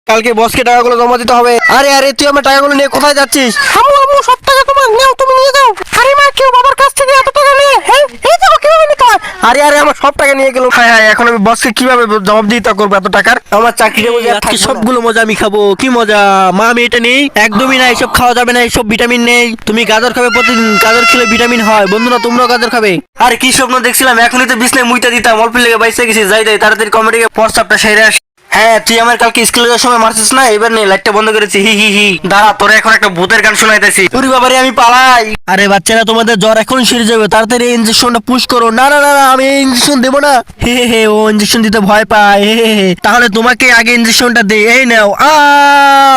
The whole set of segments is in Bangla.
কালকে বসকে টাকাগুলো জমা দিতে হবে। আরে আরে তুই আমার টাকাগুলো নিয়ে কোথায় যাচ্ছিস? আম্মু আম্মু সব টাকা তোমার, নাও তুমি নিয়ে যাও। আরে মা, কেউ বাবার কাছ থেকে এত টাকা নিয়ে, হ্যাঁ এই দেখো কিভাবে নিতে হয়। আরে আরে আমার সব টাকা নিয়ে গেল। হ্যাঁ হ্যাঁ, এখন আমি বসকে কিভাবে জবাবদিহিতা করবো এত টাকার? আমার চাকরিটা বুঝে আর আজকে থাকবে না। সবগুলো মজা আমি খাবো। কি মজা মা, আমি এটা নেই, একদমই না, এসব খাওয়া যাবে না, এসব ভিটামিন নেই। তুমি গাজর খাবে প্রতিদিন, গাজর খেলে ভিটামিন হয়। বন্ধুরা তোমরাও গাজর খাবে। আরে কি স্বপ্ন দেখছিলাম, এখনই তো বিছনায় মুইতা দিতাম, অল্প লেগে বাইসে গেছি। যাই যাই তাড়াতাড়ি কমেডিকে প্রস্তাবটা সেরে আসি। হ্যাঁ তুই আমার কালকে স্কুলে যাওয়ার সময় মারছিস না, এবার নেই, লাইটটা বন্ধ করেছি। হি হি হি, দাঁড়া তোরা এখন একটা ভূতের গান শোনাইতেছি। উরি বাবারে আমি পালাই। আরে বাচ্চারা, তোমাদের জ্বর এখন সেরে যাবে, তাড়াতাড়ি ইঞ্জেকশনটা পুশ করো। না না না না, আমি ইঞ্জেকশন দেবো না। হে হে হে, ও ইঞ্জেকশন দিতে ভয় পায়। হে হে হে, তাহলে তোমাকে আগে ইঞ্জেকশনটা দে। এই নাও।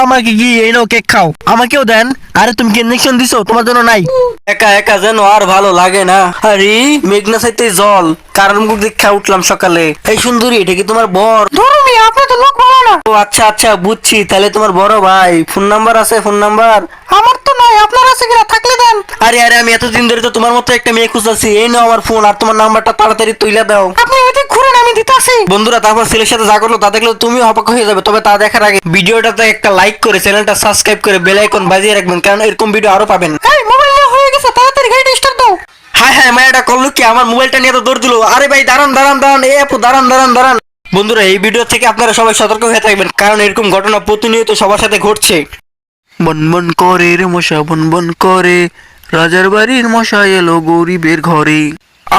আমাকে কি, এই নাও কেক খাও। আমাকেও দেন। আরে তুমি কি ইঞ্জেকশন দিছো? তোমার জন্য নাই। একা একা যেন আর ভালো লাগে না। আরে মেঘনা চাইতে জল, কারণ মুখ দেখা উঠলাম সকালে। এই সুন্দরী, এটা কি তোমার বর? ধরো মিয়া, আপনি তো লোক ভালো না। ও আচ্ছা আচ্ছা, বুঝছি, তাহলে তোমার বড় ভাই। ফোন নাম্বার আছে? Phone number? আমার তো নাই, আপনার আছে কিনা, থাকলে দেন। আরে আরে, আমি এতদিন ধরে তো তোমার মতো একটা মেয়ে খুঁজতেছি। এই নাও আমার ফোন, আর তোমার নাম্বারটা তাড়াতাড়ি তুইলা দাও। আপনি ওইদিক ঘুরেন, আমি দিতাছি। বন্ধুরা তারপর ছেলের সাথে যা করলো তা দেখলে তুমিও অবাক হয়ে যাবে। তবে তা দেখার আগে ভিডিওটাতে একটা লাইক করে চ্যানেলটা সাবস্ক্রাইব করে বেল আইকন বাজিয়ে রাখবেন, কারণ এরকম ভিডিও আরো পাবেন। এই মোবাইল নিয়ে হয়ে গেছে, তাড়াতাড়ি গাড়িটা স্টার্ট দাও। হ্যাঁ হ্যাঁ, মায়াটা করলো কি, আমার মোবাইলটা নিয়ে তো দৌড় দিল। আরে ভাই দাঁড়ান দাঁড়ান দাঁড়ান, এই আপু দাঁড়ান দাঁড়ান দাঁড়ান। বন্ধুরা এই ভিডিও থেকে আপনারা সবাই সতর্ক হয়ে থাকবেন, কারণ এরকম ঘটনা প্রতিনিয়ত সবার সাথে ঘটছে। বন বন করে রে মশা, বন বন করে, রাজার বাড়ির মশা এলো গরিবের ঘরে।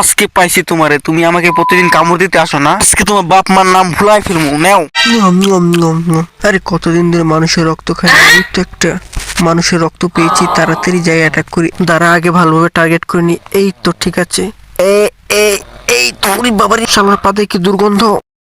আজকে পাইছি তোমারে, তুমি আমাকে প্রতিদিন কামড় দিতে আসো না। আজকে তোমার বাপ মার নাম ভুলাই ফেলবো। নেও। আরে কতদিন ধরে মানুষের রক্ত খাই না, এই তো একটা মানুষের রক্ত পেয়েছি, তাড়াতাড়ি যাই অ্যাটাক করি। দাঁড়া, আগে ভালোভাবে টার্গেট করে নি। এই তো ঠিক আছে। এ এ এই তো, বাবারি শালার পাতে কি দুর্গন্ধ।